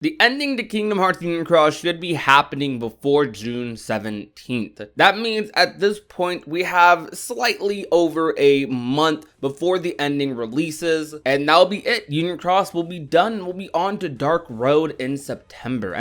The ending to Kingdom Hearts Union Cross should be happening before June 17th. That means at this point we have slightly over a month before the ending releases, and that'll be it. Union Cross will be done. We'll be on to Dark Road in September.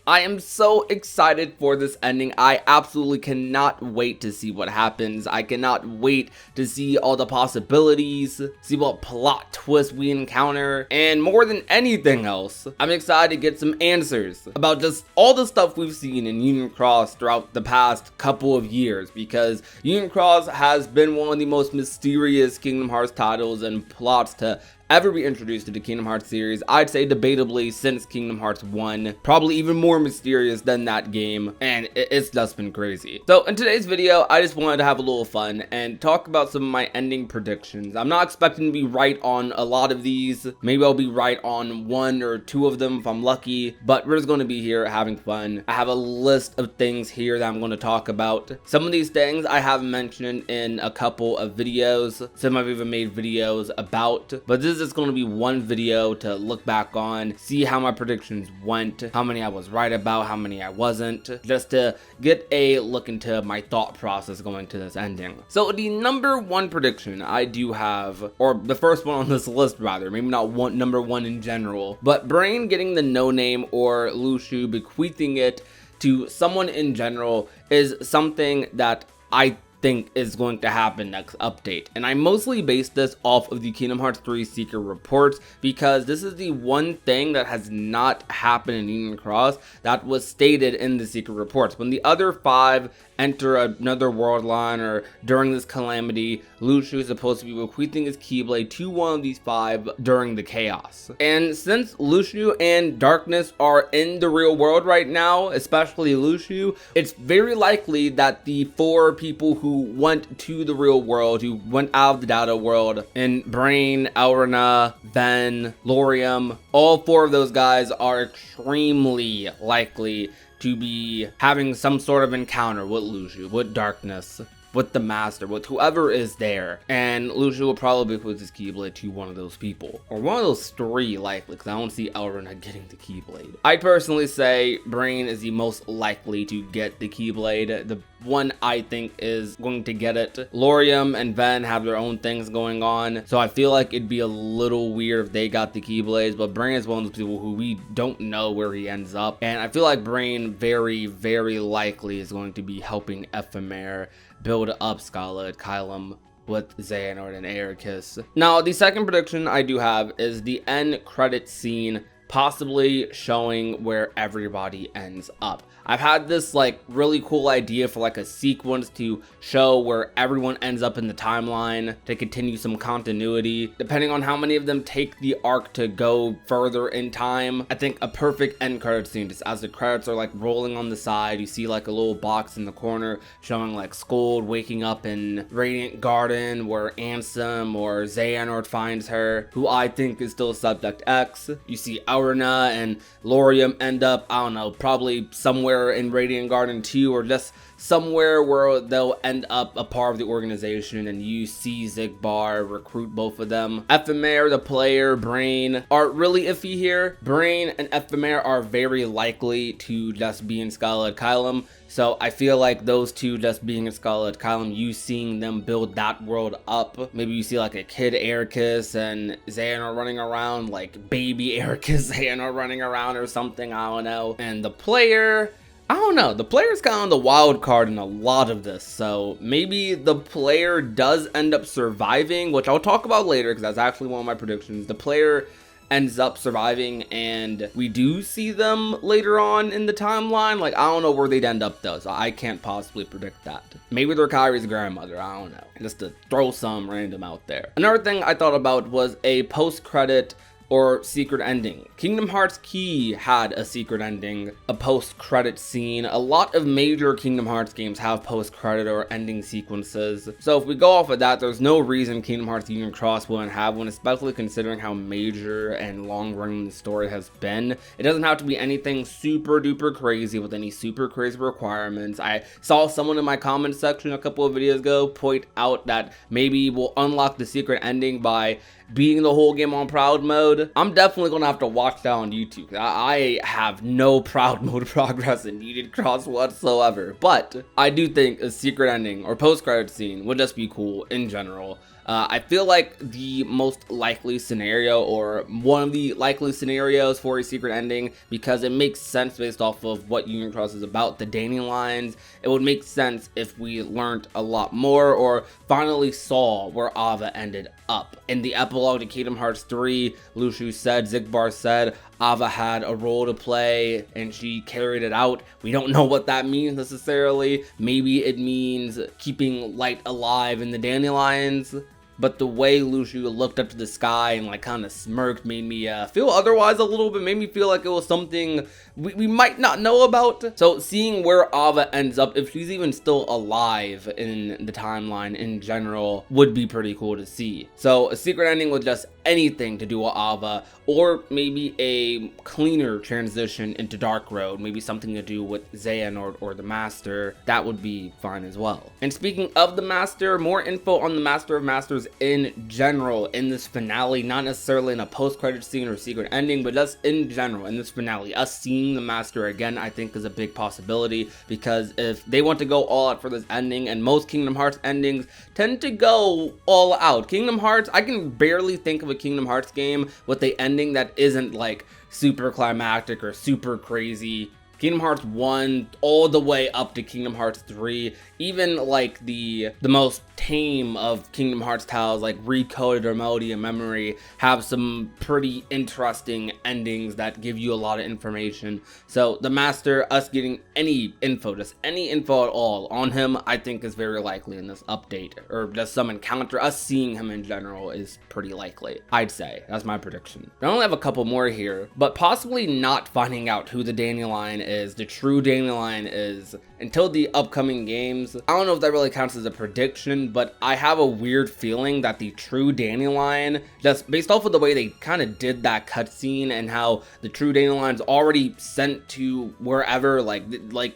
I am so excited for this ending. I absolutely cannot wait to see what happens. I cannot wait to see all the possibilities, see what plot twists we encounter, and more than anything else, I'm excited to get some answers about just all the stuff we've seen in Union Cross throughout the past couple of years, because Union Cross has been one of the most mysterious Kingdom Hearts titles and plots to ever be introduced to the Kingdom Hearts series. I'd say debatably since Kingdom Hearts 1, probably even more mysterious than that game, and it's just been crazy. So in today's video, I just wanted to have a little fun and talk about some of my ending predictions. I'm not expecting to be right on a lot of these. Maybe I'll be right on one or two of them if I'm lucky, but we're just going to be here having fun. I have a list of things here that I'm going to talk about. Some of these things I have mentioned in a couple of videos. Some I've even made videos about, but this is going to be one video to look back on, see how my predictions went, how many I was right about, how many I wasn't, just to get a look into my thought process going to this ending. So the number one prediction I do have, or the first one on this list rather, maybe not number one in general, but Brain getting the no name or Lushu bequeathing it to someone in general is something that I think is going to happen next update. And I mostly base this off of the Kingdom Hearts 3 Secret Reports, because this is the one thing that has not happened in Union Cross that was stated in the Secret Reports. When the other 5 enter another world line or during this calamity, Lushu is supposed to be bequeathing his Keyblade to one of these 5 during the chaos. And since Lushu and Darkness are in the real world right now, especially Lushu, it's very likely that the 4 people who went to the real world, who went out of the data world, and Brain, Aurina, Ven, Laurium, all 4 of those guys are extremely likely to be having some sort of encounter with Lushu, with Darkness, with the Master, with whoever is there. And Lushu will probably put his Keyblade to one of those people, or one of those 3 likely, because I don't see Aurina getting the Keyblade. I personally say Brain is the most likely to get the Keyblade. The one I think is going to get it. Laurium and Ven have their own things going on, so I feel like it'd be a little weird if they got the Keyblades, but Brain is one of those people who we don't know where he ends up, and I feel like Brain very likely is going to be helping Ephemer build up Scarlet Kylam with Xehanort and Ericus. Now, the second prediction I do have is the end credit scene possibly showing where everybody ends up. I've had this like really cool idea for like a sequence to show where everyone ends up in the timeline to continue some continuity, depending on how many of them take the arc to go further in time. I think a perfect end credit scene, just as the credits are like rolling on the side, you see like a little box in the corner showing like Scold waking up in Radiant Garden where Ansem or Xehanort finds her, who I think is still Subject X. You see Aurina and Laurium end up, I don't know, probably somewhere in Radiant Garden 2, or just somewhere where they'll end up a part of the organization, and you see Xigbar recruit both of them. Ephemer, the player, Brain are really iffy here. Brain and Ephemer are very likely to just be in Scarlet Kylam, so I feel like those two just being in Scarlet Kylam, you seeing them build that world up. Maybe you see like a kid Ericus and Xehanort running around, like baby Ericus, Xehanort running around or something, I don't know. And the player, I don't know, the player's kind of the wild card in a lot of this, so maybe the player does end up surviving, which I'll talk about later because that's actually one of my predictions. The player ends up surviving and we do see them later on in the timeline. Like, I don't know where they'd end up though, so I can't possibly predict that. Maybe they're Kyrie's grandmother, I don't know, just to throw some random out there. Another thing I thought about was a post-credit or secret ending. Kingdom Hearts Key had a secret ending, a post-credit scene. A lot of major Kingdom Hearts games have post-credit or ending sequences. So if we go off of that, there's no reason Kingdom Hearts Union Cross wouldn't have one, especially considering how major and long-running the story has been. It doesn't have to be anything super duper crazy with any super crazy requirements. I saw someone in my comment section a couple of videos ago point out that maybe we'll unlock the secret ending by beating the whole game on proud mode, I'm definitely gonna have to watch that on YouTube. I have no proud mode progress in Union Cross whatsoever, but I do think a secret ending or post-credit scene would just be cool in general. I feel like the most likely scenario, or one of the likely scenarios for a secret ending, because it makes sense based off of what Union Cross is about, the dandelions, it would make sense if we learned a lot more or finally saw where AVA ended up. In the epilogue to Kingdom Hearts 3, Luxu said, Xigbar said, AVA had a role to play and she carried it out. We don't know what that means necessarily. Maybe it means keeping light alive in the dandelions. But the way Luxu looked up to the sky and like kind of smirked made me feel otherwise a little bit, made me feel like it was something we might not know about. So seeing where AVA ends up, if she's even still alive in the timeline in general, would be pretty cool to see. So a secret ending with just anything to do with AVA, or maybe a cleaner transition into Dark Road, maybe something to do with Zayn or the Master, that would be fine as well. And speaking of the Master, more info on the Master of Masters in general in this finale, not necessarily in a post-credit scene or secret ending, but just in general in this finale. Us seeing the Master again, I think, is a big possibility, because if they want to go all out for this ending, and most Kingdom Hearts endings tend to go all out. Kingdom Hearts, I can barely think of a Kingdom Hearts game with the ending that isn't like super climactic or super crazy. Kingdom Hearts 1 all the way up to Kingdom Hearts 3, even like the most tame of Kingdom Hearts titles like Recoded or Melody of Memory have some pretty interesting endings that give you a lot of information. So the Master, us getting any info, just any info at all on him, I think is very likely in this update, or just some encounter. Us seeing him in general is pretty likely, I'd say. That's my prediction. I only have a couple more here, but possibly not finding out who the dandelion is, the true dandelion is, until the upcoming games. I don't know if that really counts as a prediction, but I have a weird feeling that the true dandelion, just based off of the way they kind of did that cutscene and how the true dandelion's already sent to wherever, like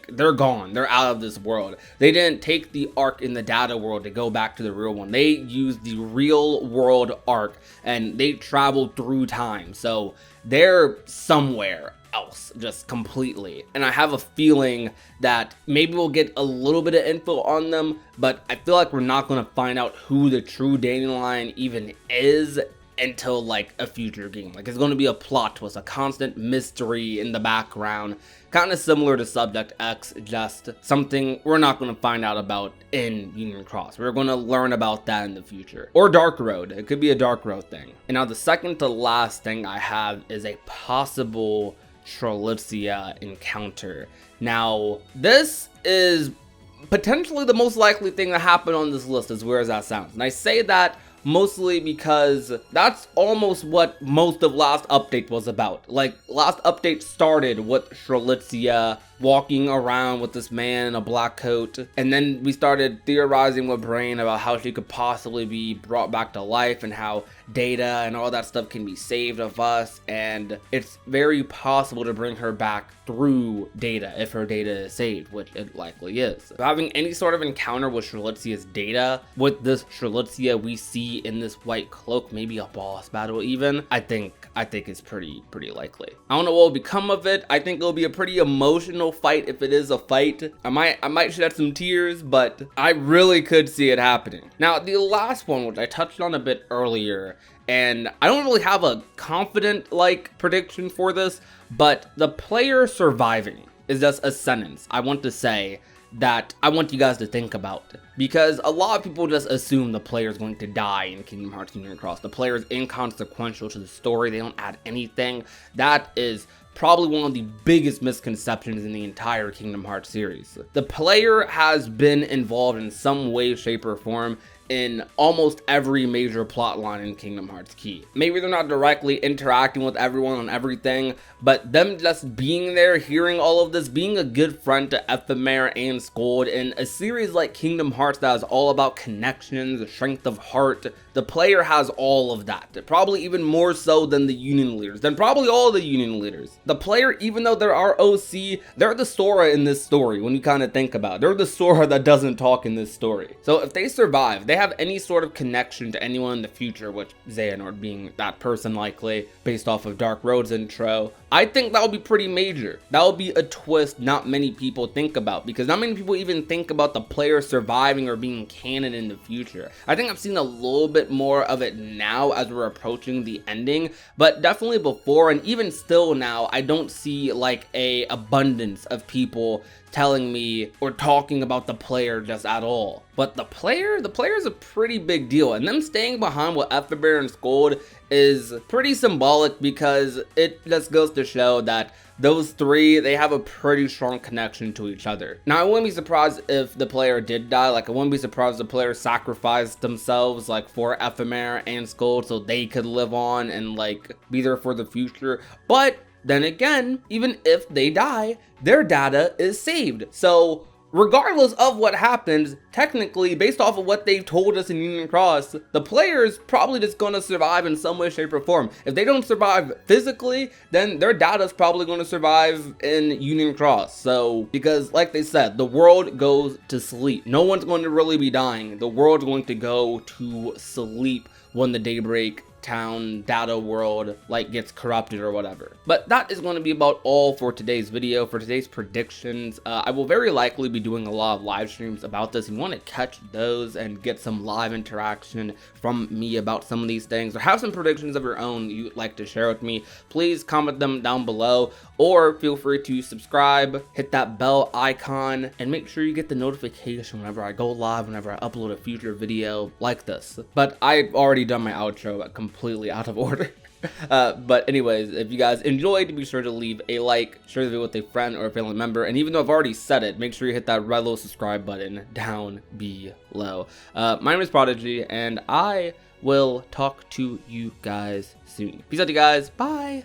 they're gone, they're out of this world. They didn't take the arc in the data world to go back to the real one. They used the real world arc and they traveled through time, so they're somewhere else just completely. And I have a feeling that maybe we'll get a little bit of info on them, but I feel like we're not going to find out who the true dandelion even is until like a future game. Like, it's going to be a plot twist, a constant mystery in the background, kind of similar to Subject X, just something we're not going to find out about in Union Cross. We're going to learn about that in the future. Or Dark Road. It could be a Dark Road thing. And now the second to last thing I have is a possible Strelitzia encounter. Now, this is potentially the most likely thing to happen on this list, as weird as that sounds. And I say that mostly because that's almost what most of last update was about. Like, last update started with Strelitzia walking around with this man in a black coat, and then we started theorizing with Brain about how she could possibly be brought back to life and how data and all that stuff can be saved of us, and it's very possible to bring her back through data if her data is saved, which it likely is. So having any sort of encounter with Strelitzia's data, with this Strelitzia we see in this white cloak, maybe a boss battle even, I think it's pretty likely. I don't know what will become of it. I think it'll be a pretty emotional fight if it is a fight. I might shed some tears, but I really could see it happening. Now, the last one, which I touched on a bit earlier, and I don't really have a confident like prediction for this, but the player surviving is just a sentence I want to say that I want you guys to think about, because a lot of people just assume the player is going to die in Kingdom Hearts Union Cross. The player is inconsequential to the story. They don't add anything. That is probably one of the biggest misconceptions in the entire Kingdom Hearts series. The player has been involved in some way, shape, or form in almost every major plot line in Kingdom Hearts Key. Maybe they're not directly interacting with everyone on everything, but them just being there, hearing all of this, being a good friend to Ephemer and Scold in a series like Kingdom Hearts that is all about connections, strength of heart, the player has all of that. Probably even more so than the Union leaders, than probably all the Union leaders. The player, even though there are OC, they're the Sora in this story when you kind of think about it. They're the Sora that doesn't talk in this story. So if they survive, they have any sort of connection to anyone in the future, which Xehanort being that person likely, based off of Dark Road's intro, I think that would be pretty major. That would be a twist not many people think about, because not many people even think about the player surviving or being canon in the future. I think I've seen a little bit more of it now as we're approaching the ending, but definitely before, and even still now, I don't see like a abundance of people telling me or talking about the player just at all. But the player is a pretty big deal, and them staying behind with Ephemer and Scold is pretty symbolic, because it just goes to show that those three, they have a pretty strong connection to each other. Now, I wouldn't be surprised if the player did die. Like, I wouldn't be surprised if the player sacrificed themselves, like, for Ephemer and Scold so they could live on and, like, be there for the future. But then again, even if they die, their data is saved. So regardless of what happens, technically, based off of what they've told us in Union Cross, the player is probably just going to survive in some way, shape, or form. If they don't survive physically, then their data is probably going to survive in Union Cross. So, because like they said, the world goes to sleep. No one's going to really be dying. The world's going to go to sleep when the Daybreak town data world like gets corrupted or whatever. But that is going to be about all for today's video, for today's predictions. I will very likely be doing a lot of live streams about this. If you want to catch those and get some live interaction from me about some of these things, or have some predictions of your own you'd like to share with me, please comment them down below, or feel free to subscribe, hit that bell icon, and make sure you get the notification whenever I go live, whenever I upload a future video like this. But I've already done my outro completely out of order. But anyways, if you guys enjoyed, be sure to leave a like, share the video with a friend or a family member, and even though I've already said it, make sure you hit that red little subscribe button down below. My name is Prodigy, and I will talk to you guys soon. Peace out, you guys. Bye.